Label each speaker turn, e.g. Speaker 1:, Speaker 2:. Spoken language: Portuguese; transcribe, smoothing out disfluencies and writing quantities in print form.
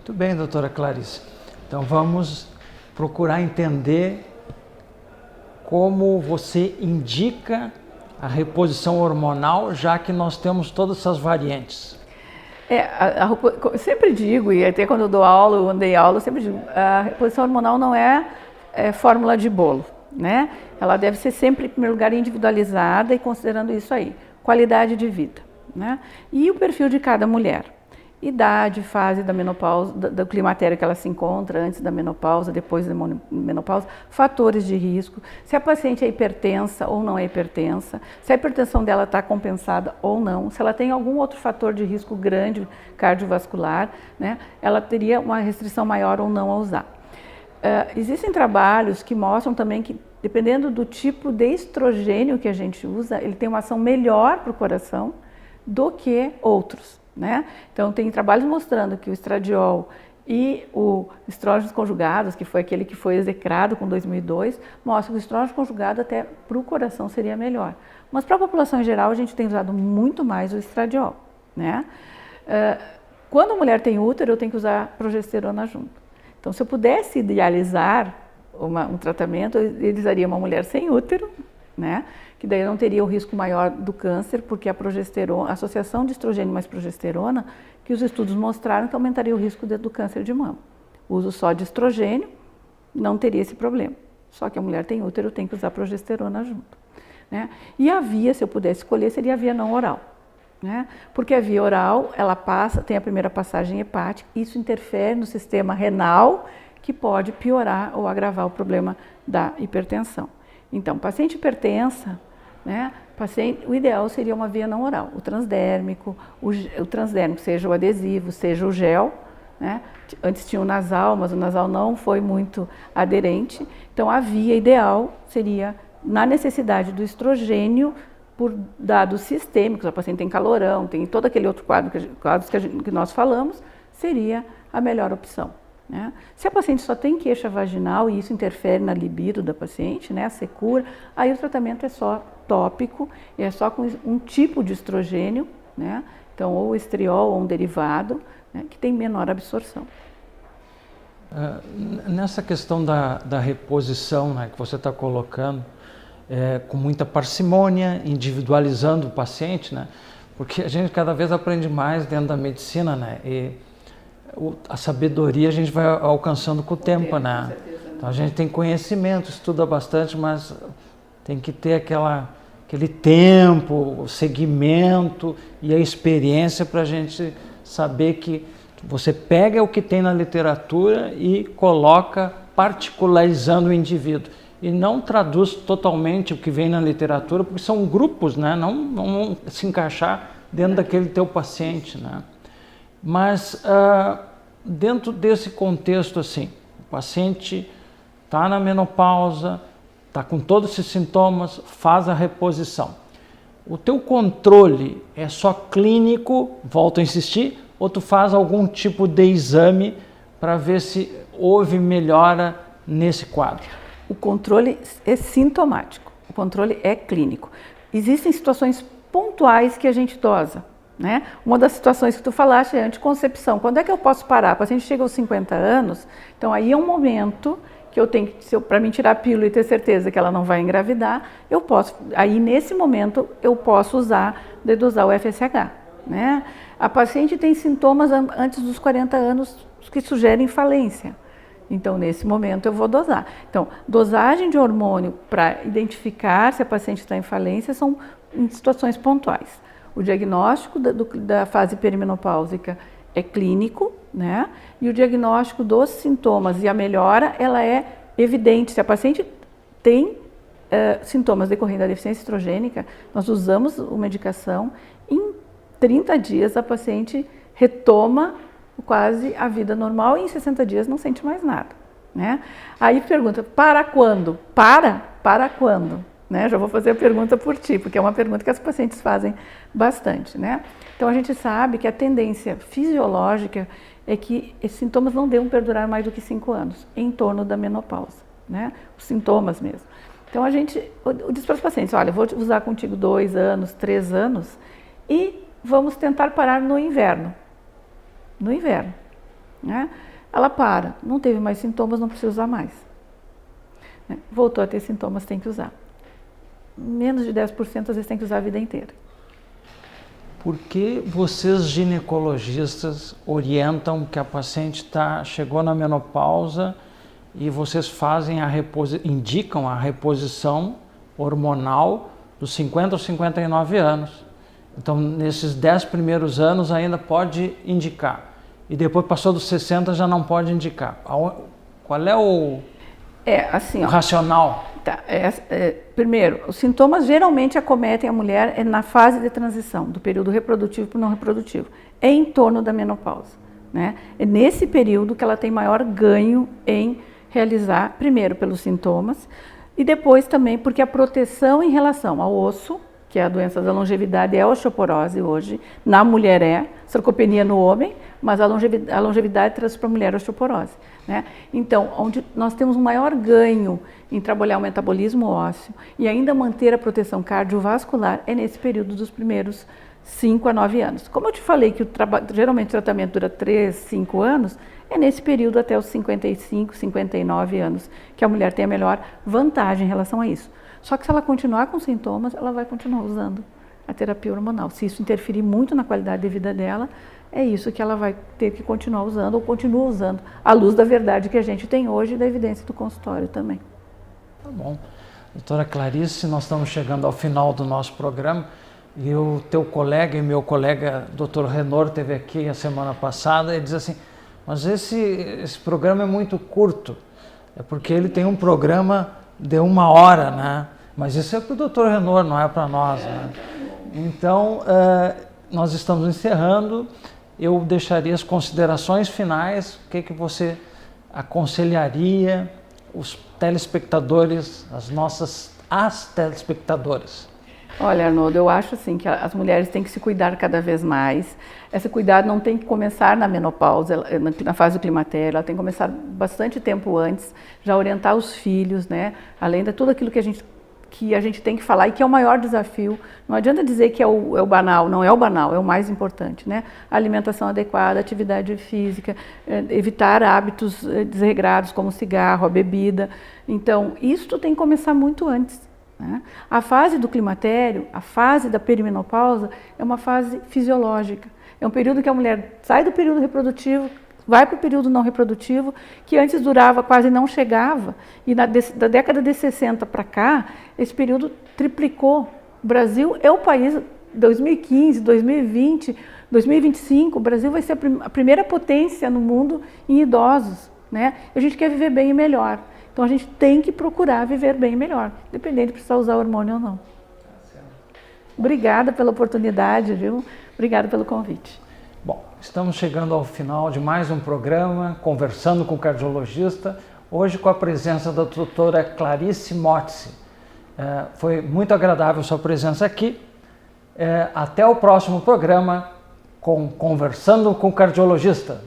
Speaker 1: Muito bem, doutora Clarice. Então vamos procurar entender como você indica a reposição hormonal, já que nós temos todas essas variantes.
Speaker 2: Sempre digo, e até quando eu dou aula, eu dei aula, eu sempre digo, a reposição hormonal não é fórmula de bolo, né? Ela deve ser sempre, em primeiro lugar, individualizada e considerando isso aí, qualidade de vida, né? E o perfil de cada mulher. Idade, fase da menopausa, do climatério que ela se encontra, antes da menopausa, depois da menopausa, fatores de risco, se a paciente é hipertensa ou não é hipertensa, se a hipertensão dela está compensada ou não, se ela tem algum outro fator de risco grande cardiovascular, né, ela teria uma restrição maior ou não a usar. Existem trabalhos que mostram também que, dependendo do tipo de estrogênio que a gente usa, ele tem uma ação melhor para o coração do que outros. Né? Então, tem trabalhos mostrando que o estradiol e o estrógenos conjugados, que foi aquele que foi execrado com 2002, mostra que o estrógeno conjugado até para o coração seria melhor. Mas para a população em geral, a gente tem usado muito mais o estradiol. Né? Quando a mulher tem útero, eu tenho que usar progesterona junto. Então, se eu pudesse idealizar um tratamento, eu idealizaria uma mulher sem útero, né? Que daí não teria o risco maior do câncer, porque a progesterona, a associação de estrogênio mais progesterona, que os estudos mostraram que aumentaria o risco do câncer de mama. O uso só de estrogênio não teria esse problema. Só que a mulher tem útero, tem que usar progesterona junto. Né? E a via, se eu pudesse escolher, seria a via não oral. Né? Porque a via oral, ela tem a primeira passagem hepática, isso interfere no sistema renal, que pode piorar ou agravar o problema da hipertensão. Então, paciente hipertensa, né, o ideal seria uma via não oral, o transdérmico, seja o adesivo, seja o gel, né? Antes tinha o nasal, mas o nasal não foi muito aderente, então a via ideal seria, na necessidade do estrogênio, por dados sistêmicos, a paciente tem calorão, tem todo aquele outro quadro que nós falamos, seria a melhor opção. Né? Se a paciente só tem queixa vaginal e isso interfere na libido da paciente, né, a secura, aí o tratamento é só tópico, é só com um tipo de estrogênio, né, então ou estriol ou um derivado, né, que tem menor absorção.
Speaker 1: Nessa questão da reposição, né, que você está colocando, com muita parcimônia, individualizando o paciente, né, porque a gente cada vez aprende mais dentro da medicina, né, e a sabedoria a gente vai alcançando com o tempo, né? Então a gente tem conhecimento, estuda bastante, mas tem que ter aquele tempo, o segmento e a experiência para a gente saber que você pega o que tem na literatura e coloca particularizando o indivíduo. E não traduz totalmente o que vem na literatura, porque são grupos, né? Não vão se encaixar dentro daquele teu paciente, né? Mas dentro desse contexto, assim, o paciente está na menopausa, está com todos esses sintomas, faz a reposição. O teu controle é só clínico, volto a insistir, ou tu faz algum tipo de exame para ver se houve melhora nesse quadro?
Speaker 2: O controle é sintomático, o controle é clínico. Existem situações pontuais que a gente dosa. Né? Uma das situações que tu falaste é a anticoncepção. Quando é que eu posso parar? A paciente chega aos 50 anos, então aí é um momento que eu tenho que, para mim tirar a pílula e ter certeza que ela não vai engravidar, eu posso, aí nesse momento eu posso dedosar o FSH. Né? A paciente tem sintomas antes dos 40 anos que sugerem falência. Então, nesse momento, eu vou dosar. Então, dosagem de hormônio para identificar se a paciente está em falência são em situações pontuais. O diagnóstico da fase perimenopáusica é clínico, né? E o diagnóstico dos sintomas e a melhora, ela é evidente. Se a paciente tem sintomas decorrendo da deficiência estrogênica, nós usamos a medicação, em 30 dias a paciente retoma quase a vida normal e em 60 dias não sente mais nada. Né? Aí pergunta, para quando? Para quando? Né? Já vou fazer a pergunta por ti, porque é uma pergunta que as pacientes fazem bastante. Né? Então a gente sabe que a tendência fisiológica é que esses sintomas não devam perdurar mais do que 5 anos, em torno da menopausa. Né? Os sintomas mesmo. Então a gente diz para os pacientes, olha, vou usar contigo 2 anos, 3 anos e vamos tentar parar no inverno. No inverno. né? Ela para, não teve mais sintomas, não precisa usar mais. Né? Voltou a ter sintomas, tem que usar. Menos de 10% às vezes tem que usar a vida inteira.
Speaker 1: Por que vocês ginecologistas orientam que a paciente chegou na menopausa e vocês fazem indicam a reposição hormonal dos 50 aos 59 anos? Então, nesses 10 primeiros anos ainda pode indicar. E depois passou dos 60 já não pode indicar. Qual é o racional?
Speaker 2: Tá, primeiro, os sintomas geralmente acometem a mulher na fase de transição, do período reprodutivo para o não reprodutivo. É em torno da menopausa, né? É nesse período que ela tem maior ganho em realizar, primeiro pelos sintomas, e depois também porque a proteção em relação ao osso, que é a doença da longevidade, é a osteoporose hoje, na mulher sarcopenia no homem, mas a longevidade traz para a mulher a osteoporose, né? Então, onde nós temos um maior ganho em trabalhar o metabolismo ósseo e ainda manter a proteção cardiovascular é nesse período dos primeiros 5 a 9 anos. Como eu te falei que geralmente o tratamento dura 3, 5 anos, é nesse período até os 55, 59 anos que a mulher tem a melhor vantagem em relação a isso. Só que se ela continuar com sintomas, ela vai continuar usando a terapia hormonal. Se isso interferir muito na qualidade de vida dela, é isso que ela vai ter que continuar usando ou continua usando, à luz da verdade que a gente tem hoje e da evidência do consultório também.
Speaker 1: Tá bom. Doutora Clarice, nós estamos chegando ao final do nosso programa e o teu colega e meu colega, Dr. Renor, esteve aqui a semana passada e diz assim, mas esse programa é muito curto, é porque ele tem um programa de 1 hora, né? Mas isso é para o Dr. Renor, não é para nós, né? Então, nós estamos encerrando. Eu deixaria as considerações finais, o que você aconselharia os telespectadores, as telespectadoras?
Speaker 2: Olha, Arnoldo, eu acho assim que as mulheres têm que se cuidar cada vez mais. Esse cuidado não tem que começar na menopausa, na fase do climatério, ela tem que começar bastante tempo antes, já orientar os filhos, né? Além de tudo aquilo que a gente tem que falar e que é o maior desafio. Não adianta dizer que é o banal, não é o banal, é o mais importante, né? A alimentação adequada, atividade física, evitar hábitos desregrados como o cigarro, a bebida. Então, isso tem que começar muito antes. Né? A fase do climatério, a fase da perimenopausa, é uma fase fisiológica. É um período que a mulher sai do período reprodutivo, vai para o período não reprodutivo, que antes durava, quase não chegava. E da década de 60 para cá, esse período triplicou. O Brasil é o país, 2015, 2020, 2025, o Brasil vai ser a primeira potência no mundo em idosos, né? A gente quer viver bem e melhor. Então a gente tem que procurar viver bem e melhor, independente de precisar usar hormônio ou não. Obrigada pela oportunidade, viu? Obrigada pelo convite.
Speaker 1: Bom, estamos chegando ao final de mais um programa, Conversando com o Cardiologista, hoje com a presença da doutora Clarice Motzi. Foi muito agradável sua presença aqui. Até o próximo programa com Conversando com o Cardiologista.